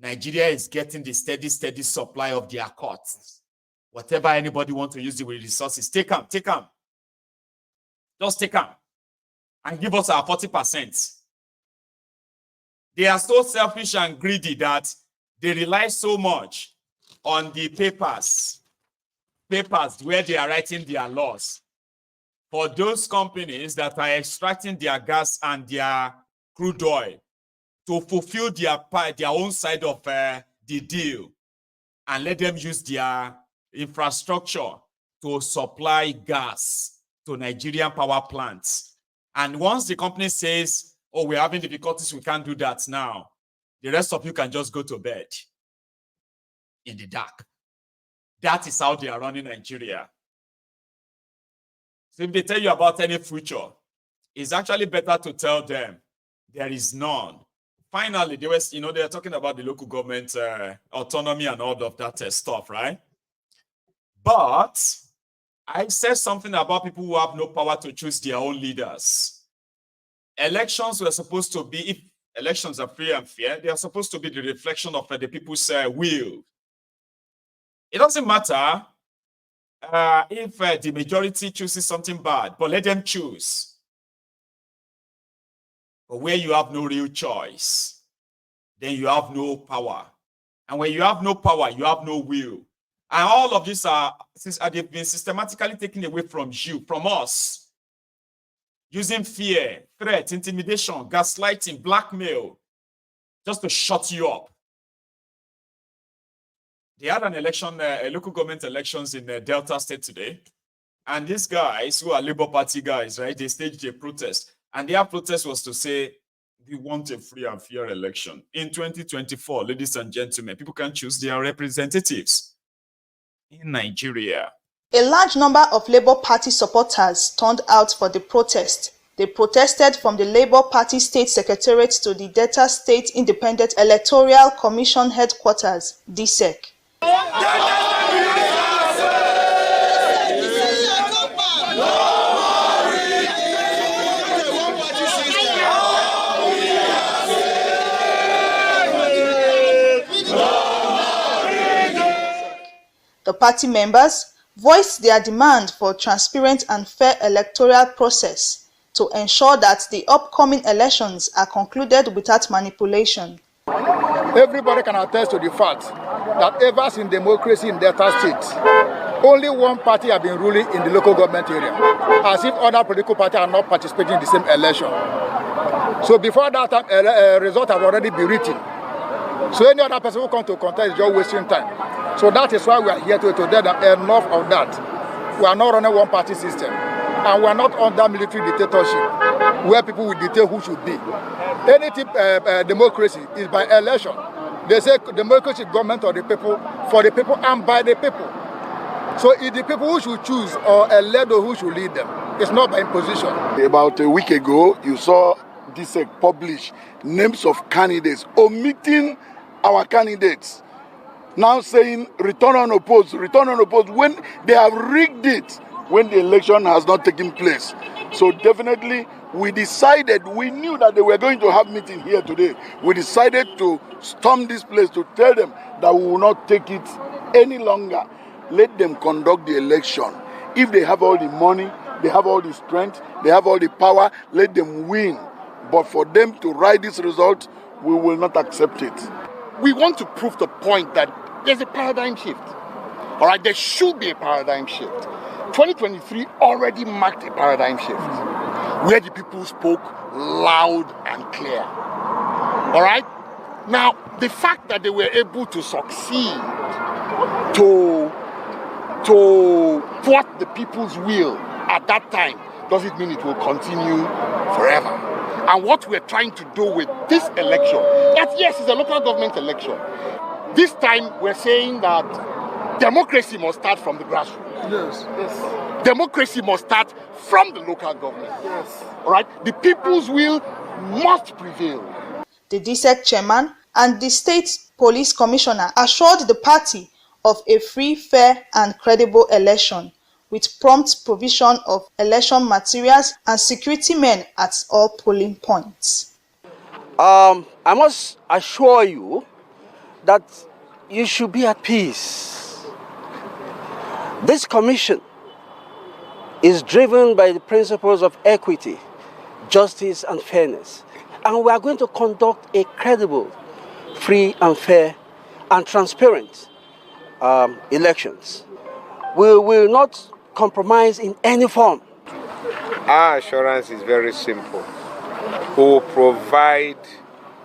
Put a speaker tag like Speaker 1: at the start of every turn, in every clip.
Speaker 1: Nigeria is getting the steady supply of their courts. Whatever anybody wants to use the resources, take them. Just take them and give us our 40%. They are so selfish and greedy that they rely so much on the papers where they are writing their laws for those companies that are extracting their gas and their crude oil to fulfill their own side of the deal and let them use their infrastructure to supply gas to Nigerian power plants. And once the company says, oh, we're having difficulties, we can't do that now, the rest of you can just go to bed in the dark. That is how they are running Nigeria. So if they tell you about any future, it's actually better to tell them there is none. Finally, they are talking about the local government autonomy and all of that stuff, right? But I said something about people who have no power to choose their own leaders. Elections were supposed to be, if elections are free and fair, they are supposed to be the reflection of the people's will. It doesn't matter if the majority chooses something bad, but let them choose. But where you have no real choice, then you have no power. And when you have no power, you have no will. And all of these they've been systematically taken away from you, from us, using fear, threat, intimidation, gaslighting, blackmail, just to shut you up. They had an election, local government elections in Delta State today. And these guys, who are Labour Party guys, right, they staged a protest. And their protest was to say, we want a free and fair election. In 2024, ladies and gentlemen, people can choose their representatives in Nigeria.
Speaker 2: A large number of Labour Party supporters turned out for the protest. They protested from the Labour Party State Secretariat to the Delta State Independent Electoral Commission headquarters, DSEC. The party members voiced their demand for transparent and fair electoral process to ensure that the upcoming elections are concluded without manipulation.
Speaker 3: Everybody can attest to the fact that ever since democracy in Delta State, only one party has been ruling in the local government area, as if other political parties are not participating in the same election. So before that time, a result have already been written. So any other person who comes to contest is just wasting time. So that is why we are here to tell them enough of that. We are not running one party system. And we are not under military dictatorship, where people will dictate who should be. Any democracy is by election. They say democracy is government of the people, for the people, and by the people. So it's the people who should choose or elect or who should lead them. It's not by imposition.
Speaker 4: About a week ago, you saw DSEC publish names of candidates, omitting our candidates. Now saying return unopposed, when they have rigged it, when the election has not taken place. So definitely we knew that they were going to have meeting here today. We decided to storm this place to tell them that we will not take it any longer. Let them conduct the election. If they have all the money, they have all the strength, they have all the power, let them win. But for them to write this result, we will not accept it.
Speaker 5: We want to prove the point that there's a paradigm shift. All right, there should be a paradigm shift. 2023 already marked a paradigm shift where the people spoke loud and clear. All right? Now, the fact that they were able to succeed to thwart the people's will at that time doesn't mean it will continue forever. And what we're trying to do with this election, that yes, it's a local government election. This time we're saying that democracy must start from the grassroots.
Speaker 3: Yes.
Speaker 5: Democracy must start from the local government.
Speaker 3: Yes.
Speaker 5: All right? The people's will must prevail.
Speaker 2: The DSEC chairman and the state police commissioner assured the party of a free, fair and credible election with prompt provision of election materials and security men at all polling points.
Speaker 6: I must assure you that you should be at peace. This commission is driven by the principles of equity, justice, and fairness. And we are going to conduct a credible, free and fair and transparent elections. We will not compromise in any form.
Speaker 7: Our assurance is very simple. We will provide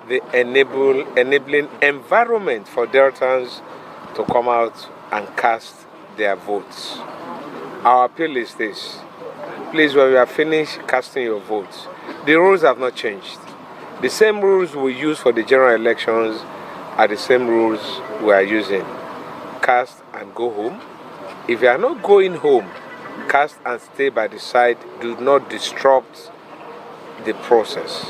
Speaker 7: the enabling environment for Deltans to come out and cast their votes. Our appeal is this. Please, when you are finished casting your votes, the rules have not changed. The same rules we use for the general elections are the same rules we are using. Cast and go home. If you are not going home, cast and stay by the side. Do not disrupt the process.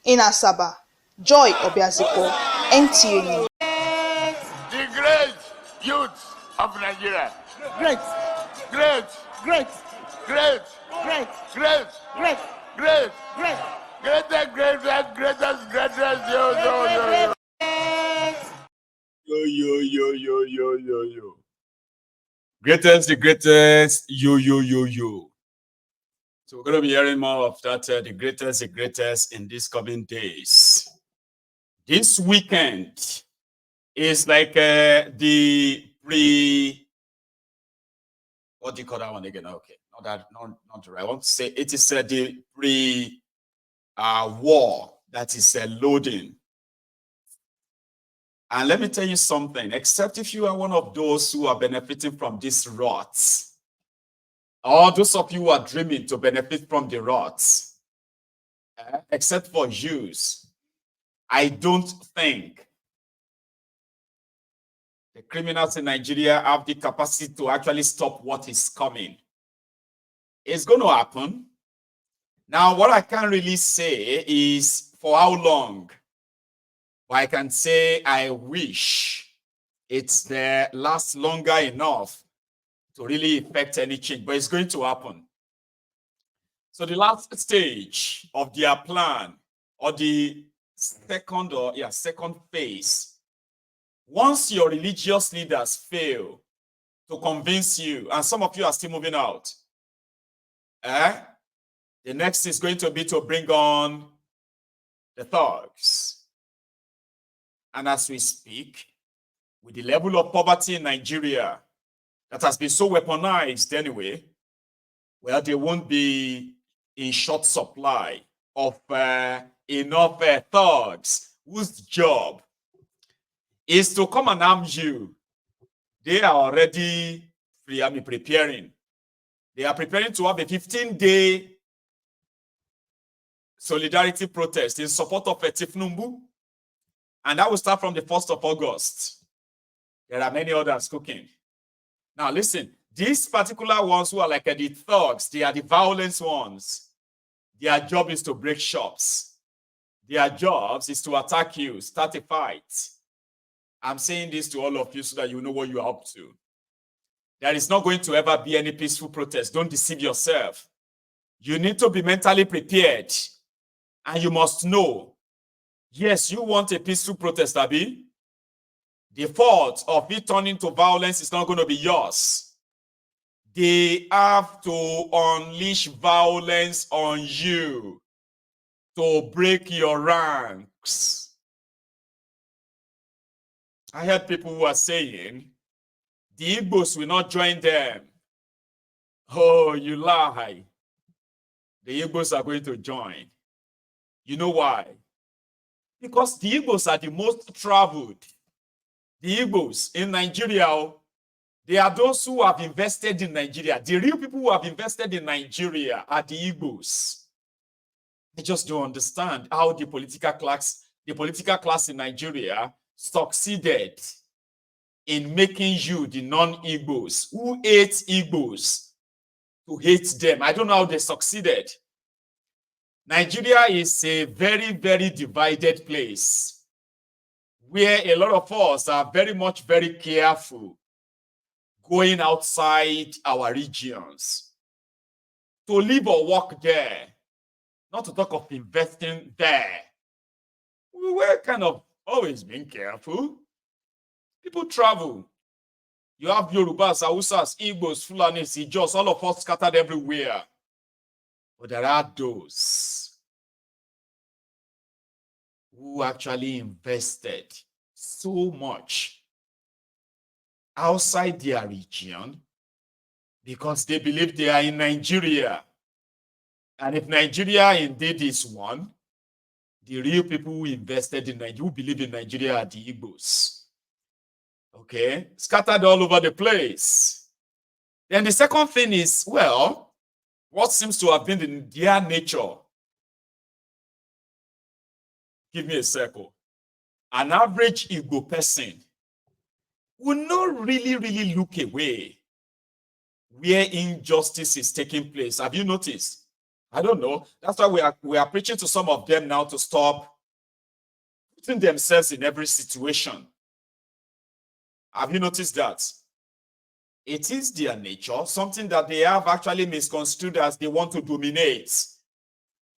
Speaker 2: In Asaba, Joy Obiaziko, NTA News.
Speaker 5: The great youth of Nigeria.
Speaker 8: Great,
Speaker 5: Great,
Speaker 8: great,
Speaker 5: great,
Speaker 8: great,
Speaker 5: great,
Speaker 8: great,
Speaker 5: great,
Speaker 8: great.
Speaker 5: greatest,
Speaker 1: Yo. Greatest, the greatest, yo. So we're going to be hearing more of that, the greatest in these coming days. This weekend is like the what do you call that one again? Okay, not right. I want to say it is the war that is loading. And let me tell you something, except if you are one of those who are benefiting from this rot, or those of you who are dreaming to benefit from the rot, except for Jews, I don't think the criminals in Nigeria have the capacity to actually stop what is coming. It's going to happen. Now, what I can't really say is for how long. But I can say I wish it's there lasts longer enough to really affect any change, but it's going to happen. So the last stage of their plan, or the second phase, once your religious leaders fail to convince you, and some of you are still moving out, the next is going to be to bring on the thugs. And as we speak, with the level of poverty in Nigeria that has been so weaponized anyway, well, they won't be in short supply of enough thugs whose job is to come and arm you. They are already preparing. They are preparing to have a 15-day solidarity protest in support of Tifnumbu. And that will start from the 1st of August. There are many others cooking. Now listen, these particular ones who are like the thugs, they are the violent ones. Their job is to break shops. Their jobs is to attack you, start a fight. I'm saying this to all of you so that you know what you are up to. There is not going to ever be any peaceful protest. Don't deceive yourself. You need to be mentally prepared. And you must know, yes, you want a peaceful protest, Abi. The fault of it turning to violence is not going to be yours. They have to unleash violence on you to break your ranks. I heard people who are saying, the Igbos will not join them. Oh, you lie. The Igbos are going to join. You know why? Because the Igbos are the most traveled. The Igbos in Nigeria, they are those who have invested in Nigeria. The real people who have invested in Nigeria are the Igbos. I just don't understand how the political class in Nigeria succeeded in making you, the non-Igbos, who hate Igbos, to hate them. I don't know how they succeeded. Nigeria is a very, very divided place where a lot of us are very careful going outside our regions to live or work there, not to talk of investing there. We were kind of always being careful. People travel. You have Yorubas, Hausas, Igbos, Fulanis, Ijos, all of us scattered everywhere. But there are those who actually invested so much outside their region because they believe they are in Nigeria. And if Nigeria indeed is one, the real people who invested in Nigeria, who believe in Nigeria, are the Igbos. Okay? Scattered all over the place. Then the second thing is, well, what seems to have been in their nature. Give me a circle. An average Igbo person will not really look away where injustice is taking place. Have you noticed? I don't know. That's why we are preaching to some of them now to stop putting themselves in every situation. Have you noticed that? It is their nature, something that they have actually misconstrued as they want to dominate.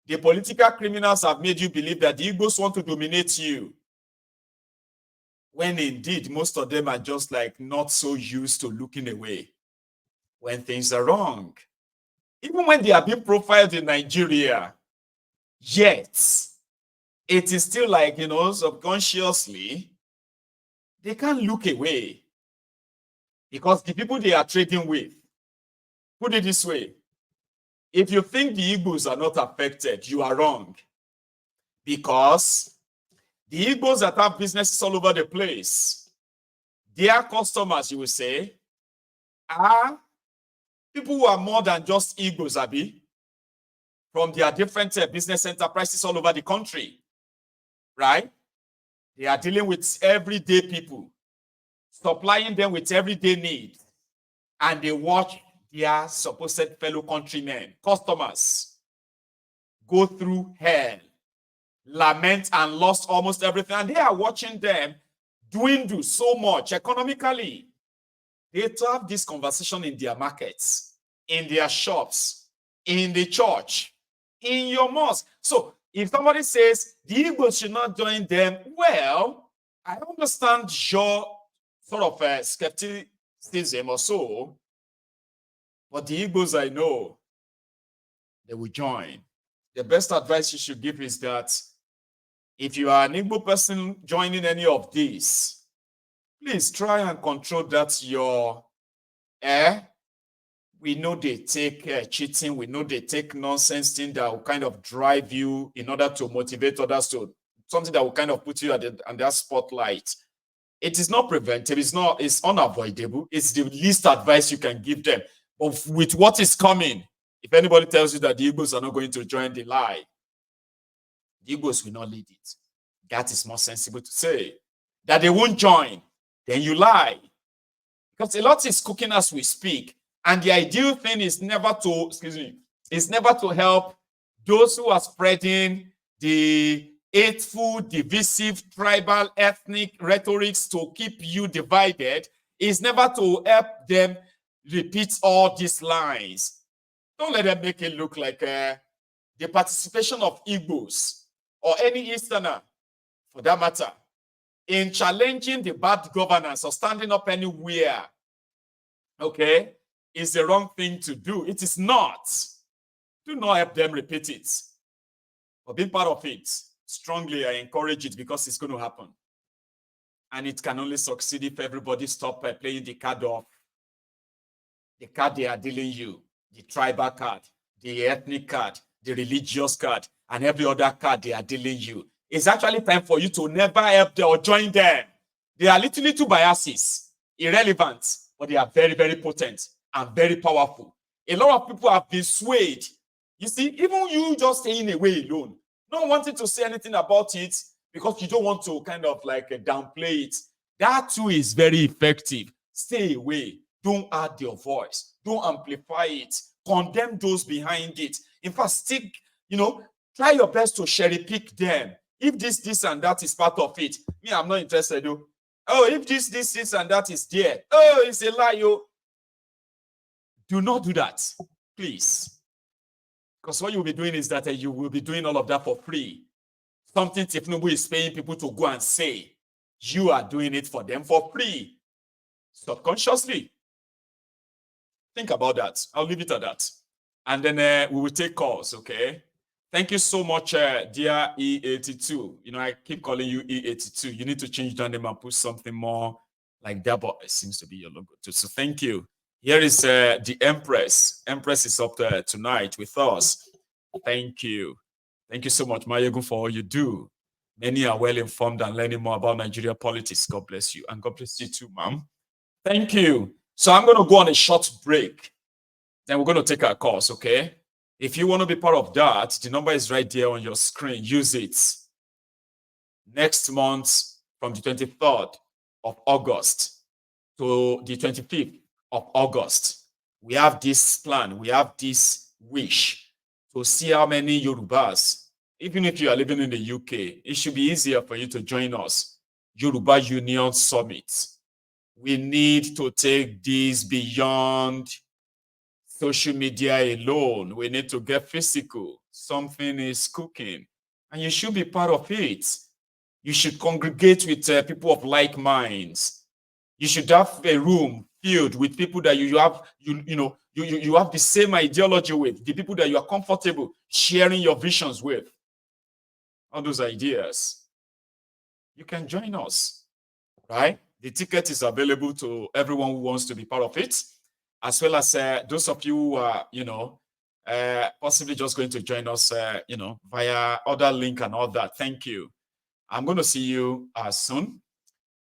Speaker 1: The political criminals have made you believe that the Igbos want to dominate you, when indeed most of them are just like not so used to looking away when things are wrong. Even when they are being profiled in Nigeria, yet it is still like, subconsciously, they can't look away because the people they are trading with, put it this way, if you think the Igbos are not affected, you are wrong. Because the Igbos that have businesses all over the place, their customers, you will say, are people who are more than just Igbos, Abi, from their different business enterprises all over the country, right? They are dealing with everyday people, supplying them with everyday needs, and they watch their supposed fellow countrymen, customers, go through hell, lament, and lost almost everything. And they are watching them dwindle so much economically. They have this conversation in their markets, in their shops, in the church, in your mosque. So if somebody says the Igbos should not join them, well, I understand your sort of skepticism or so, but the Igbos I know, they will join. The best advice you should give is that if you are an Igbo person joining any of these, please try and control that your we know they take cheating, we know they take nonsense thing that will kind of drive you in order to motivate others to something that will kind of put you at that spotlight. It is not preventive, it's unavoidable, it's the least advice you can give them. But with what is coming, if anybody tells you that the Igbos are not going to join, the lie. The Igbos will not lead it. That is more sensible to say. That they won't join, then you lie. Because a lot is cooking as we speak. And the ideal thing is never to help those who are spreading the hateful, divisive, tribal, ethnic rhetorics to keep you divided. Is never to help them repeat all these lies. Don't let them make it look like the participation of Igbos or any Easterner, for that matter, in challenging the bad governance or standing up anywhere, okay, is the wrong thing to do. It is not. Do not help them repeat it. But being part of it, strongly I encourage it because it's going to happen. And it can only succeed if everybody stop playing the card of the card they are dealing you, the tribal card, the ethnic card, the religious card, and every other card they are dealing you. It's actually time for you to never help them or join them. They are little biases, irrelevant, but they are very potent and very powerful. A lot of people have been swayed. You see, even you just staying away alone, not wanting to say anything about it because you don't want to kind of like downplay it. That too is very effective. Stay away. Don't add your voice. Don't amplify it. Condemn those behind it. In fact, stick, try your best to cherry pick them. If this, and that is part of it, me, I'm not interested, though. Oh, if this, and that is there. Oh, it's a lie, yo. Do not do that, please. Because what you'll be doing is that you will be doing all of that for free. Something Tifnubu is paying people to go and say. you are doing it for them for free, subconsciously. Think about that. I'll leave it at that. And then we will take calls, okay? Thank you so much, dear E82. You know, I keep calling you E82. You need to change the name and put something more like that, but it seems to be your logo too. So thank you. Here is the Empress. Empress is up there tonight with us. Thank you. Thank you so much, Mayegun, for all you do. Many are well informed and learning more about Nigeria politics. God bless you. And God bless you too, ma'am. Thank you. So I'm going to go on a short break. Then we're going to take our course, okay? If you want to be part of that, the number is right there on your screen. Use it. Next month, from the 23rd of August to the 25th of August, we have this plan. We have this wish to see how many Yorubas, even if you are living in the UK, it should be easier for you to join us. Yoruba Union Summit. We need to take this beyond social media alone. We need to get physical. Something is cooking, and you should be part of it. You should congregate with people of like minds. You should have a room filled with people that you have the same ideology with, the people that you are comfortable sharing your visions with. All those ideas. You can join us, right? The ticket is available to everyone who wants to be part of it, as well as those of you who are, possibly just going to join us, via other link and all that. Thank you. I'm going to see you soon.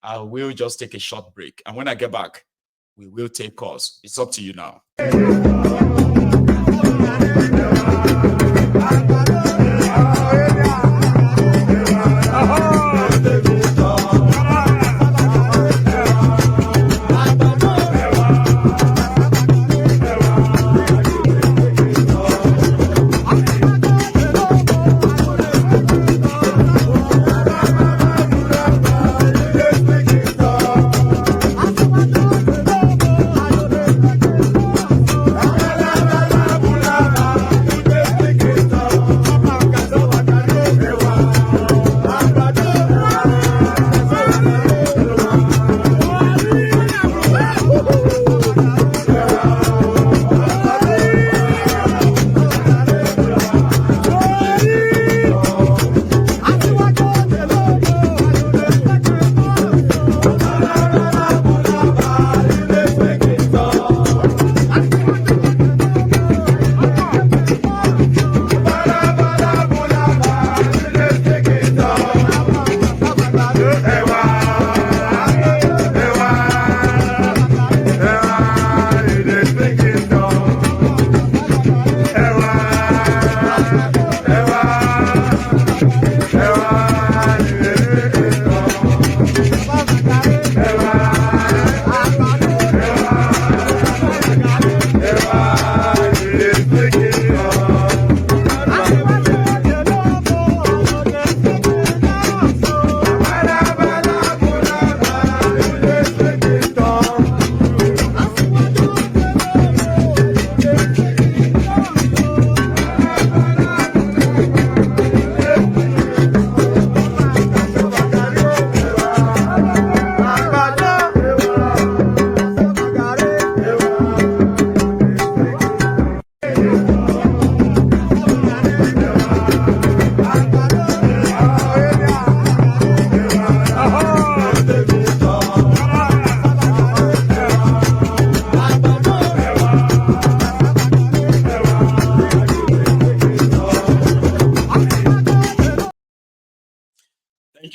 Speaker 1: I will just take a short break. And when I get back, we will take calls. It's up to you now.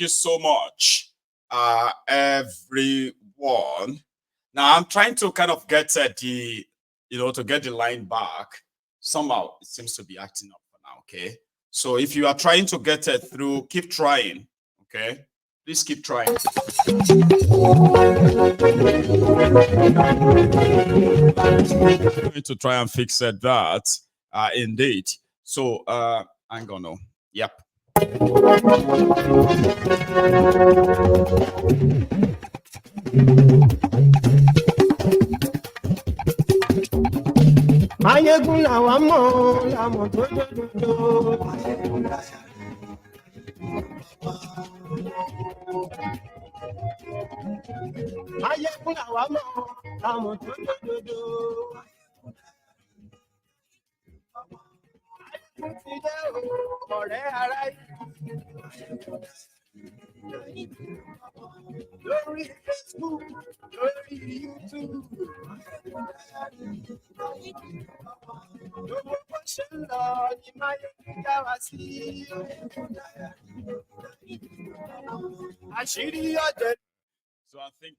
Speaker 1: Thank you so much, everyone. Now I'm trying to kind of get to get the line back. Somehow it seems to be acting up for now. Okay, so if you are trying to get it through, keep trying. Okay, please keep trying. I'm going to try and fix that. Indeed. So hang on. No. Yep.
Speaker 8: Ayégun làwa mọ̀ làmọ̀ tó lódodo. Ayékún làwa mọ̀, àmọ̀ tó dòdòdò. Ayékún ti dé o, ọ̀rẹ́ ará lórí Facebook, lórí YouTube. Gbogbo bó ṣe ń lọ ni Máyégún dá wa sí. Àṣírí ọ̀jẹ̀.
Speaker 1: So I think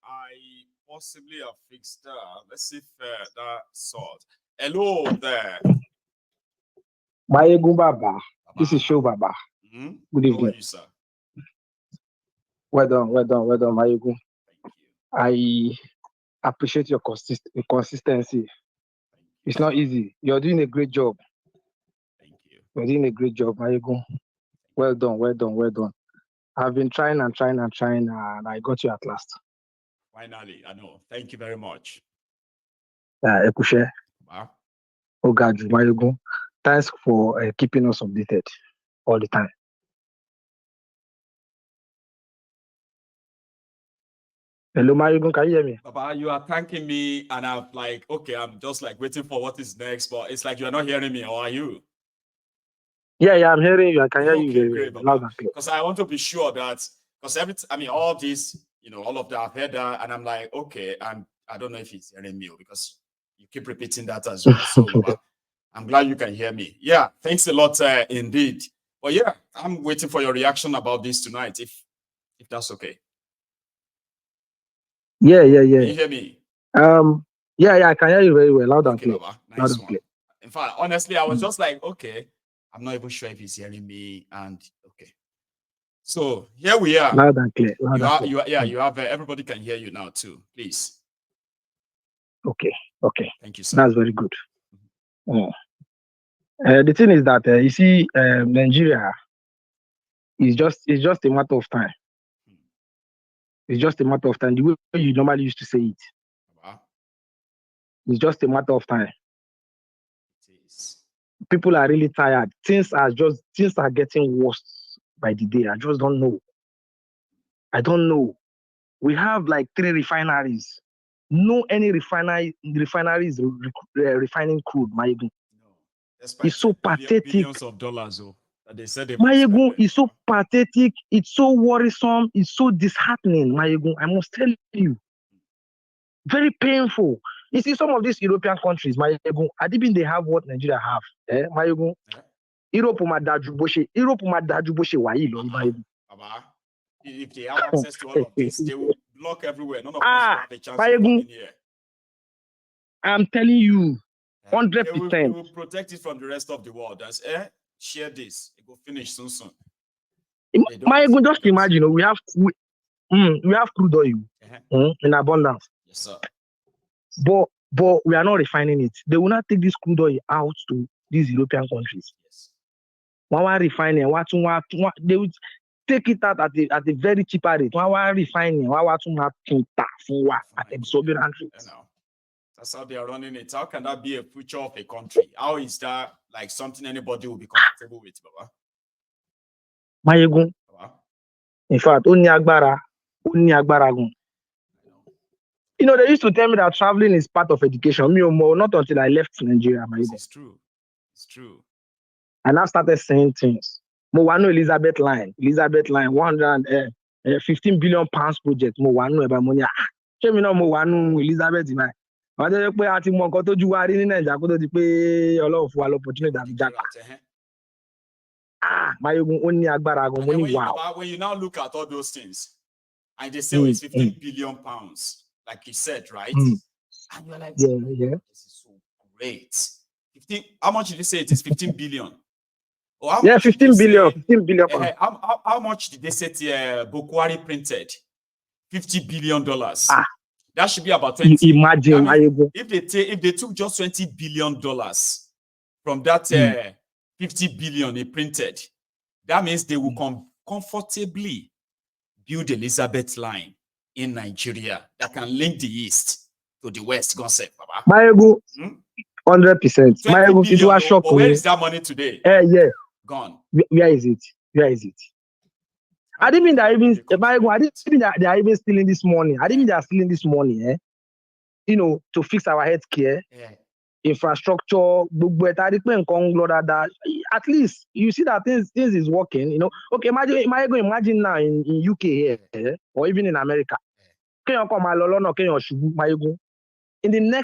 Speaker 1: I possibly have fixed that. Let's see if that solved. Hello there.
Speaker 9: Mayegun Baba. This is Show Baba.
Speaker 1: Mm-hmm.
Speaker 9: Good evening.
Speaker 1: How are you, sir?
Speaker 9: Well done, Mayegun.
Speaker 1: Thank you.
Speaker 9: I appreciate your consistency. It's not easy. You're doing a great job.
Speaker 1: Thank you.
Speaker 9: You're doing a great job, Mayegun. Well done. I've been trying, and I got you at last.
Speaker 1: Finally, I know. Thank you very much.
Speaker 9: Ekushe. Ogaju, Mayegun. Thanks for keeping us updated all the time. Hello, Mayegun, can you hear me?
Speaker 1: Baba, you are thanking me, and I'm like, okay, I'm just like waiting for what is next, but it's like you're not hearing me, or are you?
Speaker 9: Yeah, I'm hearing you. I can hear you very
Speaker 1: great,
Speaker 9: well. Loud and clear.
Speaker 1: Because I want to be sure that, because all this, all of that, I've heard that, and I'm like, okay, and I don't know if he's hearing me, because you keep repeating that as well. So, Baba, I'm glad you can hear me. Yeah, thanks a lot, indeed. But yeah, I'm waiting for your reaction about this tonight, if that's okay.
Speaker 9: Yeah.
Speaker 1: Can you hear me?
Speaker 9: Yeah, I can hear you very well. Loud and clear.
Speaker 1: Baba. Nice one. Clear. In fact, honestly, I was just like, okay, I'm not even sure if he's hearing me, and okay. So here we are.
Speaker 9: Loud and clear.
Speaker 1: You have everybody can hear you now too. Please.
Speaker 9: Okay.
Speaker 1: Thank you, sir.
Speaker 9: That's very good. The thing is that you see, Nigeria is just a matter of time. It's just a matter of time. The way you normally used to say it. It's just a matter of time. People are really tired. Things are getting worse by the day. I just don't know. I don't know. We have like 3 refineries. No any refineries refining crude, Mayegun.
Speaker 1: No.
Speaker 9: It's so pathetic.
Speaker 1: Billions of dollars, that they said.
Speaker 9: Mayegun is so pathetic. It's so worrisome. It's so disheartening, Mayegun. I must tell you. Very painful. You see, some of these European countries, Mayegun, I didn't they have what Nigeria have. Mayegun. Europe Madaju Boshe Wayi, Mayegun.
Speaker 1: If they have access to all of this, they will block everywhere. None of us will have a chance to come in here.
Speaker 9: I'm telling you, 100%.
Speaker 1: They will protect it from the rest of the world. That's share this. It will finish soon.
Speaker 9: Mayegun, just imagine, we have crude oil in abundance.
Speaker 1: Yes, sir.
Speaker 9: But we are not refining it. They will not take this crude oil out to these European countries.
Speaker 1: Yes.
Speaker 9: One refining, they would take it out at a very cheaper rate. One refining, at exorbitant rates.
Speaker 1: That's how they are running it. How can that be a future of a country? How is that like something anybody will be comfortable with, Baba?
Speaker 9: Mayegun. In fact, only agbára. You know, they used to tell me that traveling is part of education. Not until I left Nigeria.
Speaker 1: It's true. I
Speaker 9: now started saying things. Elizabeth Line, 115 billion pounds project. Elizabeth Line.
Speaker 1: When you now look at all those things, and they say it's 15 billion pounds. Like you said, right? And you're like,
Speaker 9: yeah.
Speaker 1: This is so great. How much did you say it is? 15 billion?
Speaker 9: Or 15 billion.
Speaker 1: How much did they say Bokwari printed? $50 billion. That should be about 20.
Speaker 9: Imagine,
Speaker 1: if they took just $20 billion from that 50 billion they printed, that means they will comfortably build Elizabeth Line in Nigeria that can link the East to the West. Go say, Baba.
Speaker 9: Mayegun, 100%.
Speaker 1: Mayegun, it was shocking. Where is that money today?
Speaker 9: Yeah.
Speaker 1: Gone.
Speaker 9: Where is it? I didn't mean that even they are even stealing this money. I didn't mean they are stealing this money, you know, to fix our healthcare, infrastructure. At least you see that things is working, you know. Okay, imagine now in UK here, or even in America. In the next